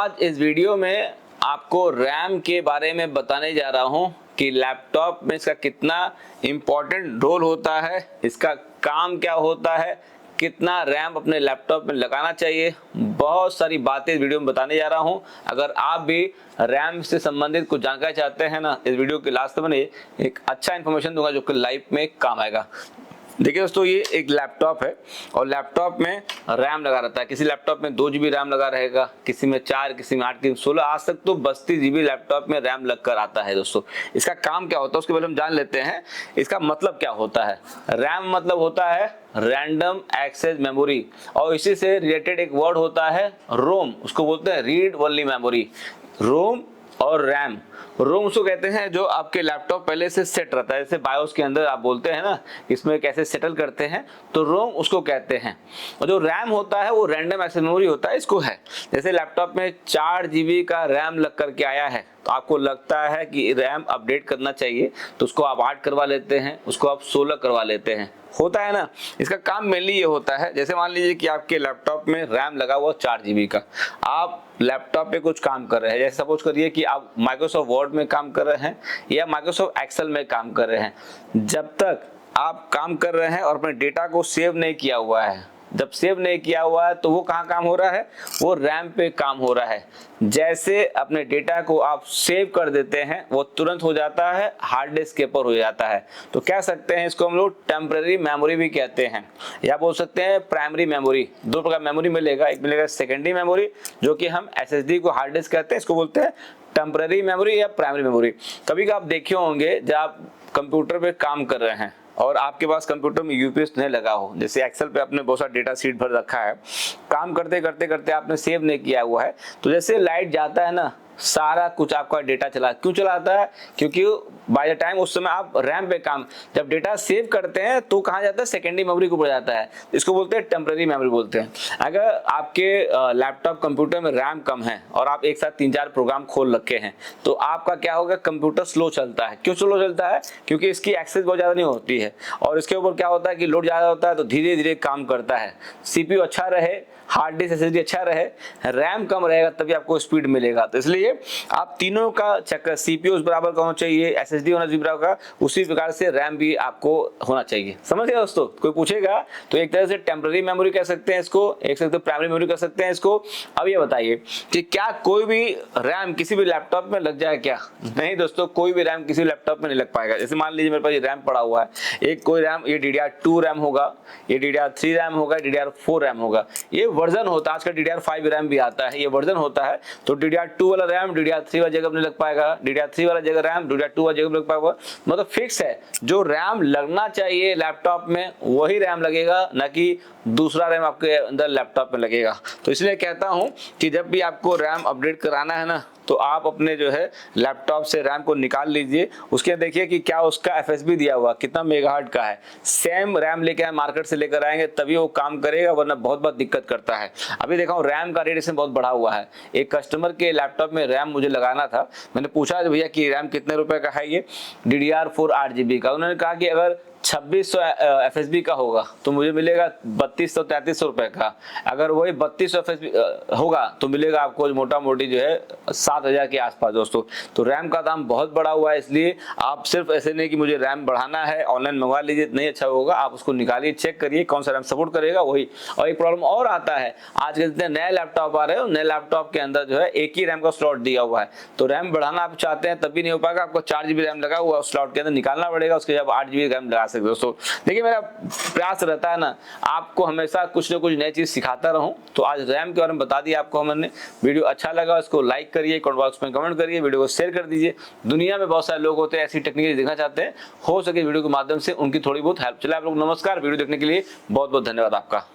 आज इस वीडियो में आपको रैम के बारे में बताने जा रहा हूं कि लैपटॉप में इसका कितना इम्पोर्टेंट रोल होता है, इसका काम क्या होता है, कितना रैम अपने लैपटॉप में लगाना चाहिए। बहुत सारी बातें इस वीडियो में बताने जा रहा हूं। अगर आप भी रैम से संबंधित कुछ जानकारी चाहते हैं ना, इस वीडियो के लास्ट में एक अच्छा इन्फॉर्मेशन दूंगा जो कि लाइफ में काम आएगा। देखिए दोस्तों, ये एक लैपटॉप है और लैपटॉप में रैम लगा रहता है। किसी लैपटॉप में 2 GB रैम लगा रहेगा, किसी में 4, किसी में 8, किसी में 16, आज तक तो 32 GB लैपटॉप में रैम लग कर आता है। दोस्तों, इसका काम क्या होता है उसके बारे में जान लेते हैं। इसका मतलब क्या होता है? रैम मतलब होता है रैंडम एक्सेस मेमोरी, और इसी से रिलेटेड एक वर्ड होता है रोम, उसको बोलते हैं रीड ओनली मेमोरी। रोम और रैम, रोम उसको कहते हैं जो आपके लैपटॉप पहले से सेट रहता है, जैसे बायोस के अंदर आप बोलते हैं ना, इसमें कैसे सेटल करते हैं, तो रोम उसको कहते हैं। और जो रैम होता है वो रैंडम एक्सेस मेमोरी होता है, इसको है। जैसे लैपटॉप में 4 GB का रैम लग करके आया है, तो आपको लगता है कि रैम अपडेट करना चाहिए, तो उसको आप 8 करवा लेते हैं, उसको आप 16 करवा लेते हैं, होता है ना। इसका काम मेनली ये होता है, जैसे मान लीजिए कि आपके लैपटॉप में रैम लगा हुआ 4 GB का, आप लैपटॉप पे कुछ काम कर रहे हैं, जैसे सपोज करिए कि आप माइक्रोसॉफ्ट वर्ड में काम कर रहे हैं या माइक्रोसॉफ्ट एक्सेल में काम कर रहे हैं। जब तक आप काम कर रहे हैं और अपने डेटा को सेव नहीं किया हुआ है, जब सेव नहीं किया हुआ है तो वो कहाँ काम हो रहा है? वो रैम पे काम हो रहा है। जैसे अपने डेटा को आप सेव कर देते हैं, वो तुरंत हो जाता है हार्ड डिस्क के ऊपर हो जाता है। तो कह सकते हैं इसको हम लोग टेम्पररी मेमोरी भी कहते हैं, या बोल सकते हैं प्राइमरी मेमोरी। 2 प्रकार मेमोरी मिलेगा, एक मिलेगा सेकेंडरी मेमोरी जो कि हम SSD को हार्ड डिस्क कहते हैं, इसको बोलते हैं टेम्पररी मेमोरी या प्राइमरी मेमोरी। कभी आप देखे होंगे जब आप कंप्यूटर पे काम कर रहे हैं और आपके पास कंप्यूटर में यूपीएस नहीं लगा हो, जैसे एक्सेल पे आपने बहुत सारा डेटा शीट भर रखा है, काम करते करते करते आपने सेव नहीं किया हुआ है, तो जैसे लाइट जाता है ना, सारा कुछ आपका डेटा चला, क्यों चलाता है? क्योंकि बाय द टाइम उस समय आप रैम पे काम, जब डेटा सेव करते हैं तो कहाँ जाता है? सेकेंडरी मेमोरी को ऊपर जाता है, इसको बोलते हैं टेम्पररी मेमोरी बोलते हैं। अगर आपके लैपटॉप कंप्यूटर में रैम कम है और आप एक साथ 3-4 प्रोग्राम खोल रखे हैं, तो आपका क्या होगा? कंप्यूटर स्लो चलता है। क्यों स्लो चलता है? क्योंकि इसकी एक्सेस बहुत ज्यादा नहीं होती है, और इसके ऊपर क्या होता है कि लोड ज्यादा होता है, तो धीरे धीरे काम करता है। CPU अच्छा रहे, हार्ड डिस्क SSD अच्छा रहे, रैम कम रहेगा, तभी आपको स्पीड मिलेगा। तो इसलिए आप तीनों का चक्कर, CPU बराबर का होना चाहिए, SSD होना चाहिए बराबर का, उसी प्रकार से रैम भी आपको होना चाहिए। समझ गए दोस्तों? कोई पूछेगा तो एक तरह से टेम्पररी मेमोरी कह सकते हैं इसको, एक सकते प्राइमरी मेमोरी कह सकते हैं इसको। अब ये बताइए कि क्या कोई भी रैम किसी भी लैपटॉप में लग जाए क्या? नहीं दोस्तों, कोई भी रैम किसी लैपटॉप में नहीं लग पाएगा। जैसे मान लीजिए मेरे पास ये रैम पड़ा हुआ है, एक कोई रैम, ये DDR2 रैम होगा, ये DDR3 रैम होगा, DDR4 रैम होगा, ये वर्जन होता है। आजकल DDR5 रैम भी आता है, ये वर्जन होता है। तो DDR2 वाला रैम DDR3 वाला जगह में लग पाएगा, DDR3 वाला जगह रैम DDR2 वाला जगह में लग पाएगा। मतलब फिक्स है, जो रैम लगना चाहिए लैपटॉप में वही रैम लगेगा, ना कि दूसरा रैम आपके अंदर लैपटॉप में लगेगा। तो इसलिए कहता हूं कि जब भी आपको रैम अपडेट कराना है ना, तो आप अपने जो है लैपटॉप से रैम को निकाल लीजिए, उसके देखिए कि क्या उसका FSB दिया हुआ कितना मेगाहर्ट्ज का है। सेम रैम लेके आए, मार्केट से लेकर आएंगे तभी वो काम करेगा, वरना बहुत बहुत दिक्कत करता है। अभी देखा हूँ रैम का रेट इसमें बहुत बढ़ा हुआ है। एक कस्टमर के लैपटॉप में रैम मुझे लगाना था, मैंने पूछा भैया कि रैम कितने रुपए का है? ये DDR4 8 GB का। उन्होंने कहा कि अगर 2600 FSB का होगा तो मुझे मिलेगा 3200-3300 रुपए का। अगर वही 3200 FSB होगा तो मिलेगा आपको मोटा मोटी जो है 7000 के आसपास। दोस्तों, तो रैम का दाम बहुत बढ़ा हुआ है, इसलिए आप सिर्फ ऐसे नहीं कि मुझे रैम बढ़ाना है ऑनलाइन मंगवा लीजिए, नहीं अच्छा होगा। आप उसको निकालिए, चेक करिए कौन सा रैम सपोर्ट करेगा वही। और एक प्रॉब्लम और आता है, आज के जितने नए लैपटॉप आ रहे हो, नए लैपटॉप के अंदर जो है एक ही रैम का स्लॉट दिया हुआ है, तो रैम बढ़ाना आप चाहते हैं तब भी नहीं हो पाएगा। आपको 4 GB रैम लगा हुआ स्लॉट के अंदर निकालना पड़ेगा, उसके बाद 8 GB रैम लगा। दोस्तों देखिए, मेरा प्रयास रहता है ना आपको हमेशा कुछ ना कुछ नई चीज सिखाता रहूं। तो आज रैम के बारे में बता दिया आपको हमने। वीडियो अच्छा लगा इसको लाइक करिए, कमेंट बॉक्स में कमेंट करिए, वीडियो को शेयर कर दीजिए। दुनिया में बहुत सारे लोग होते हैं ऐसी टेक्निक देखना चाहते हैं, हो सके वीडियो के माध्यम से उनकी थोड़ी बहुत हेल्प। चले आप लोग, नमस्कार। वीडियो देखने के लिए बहुत बहुत धन्यवाद आपका।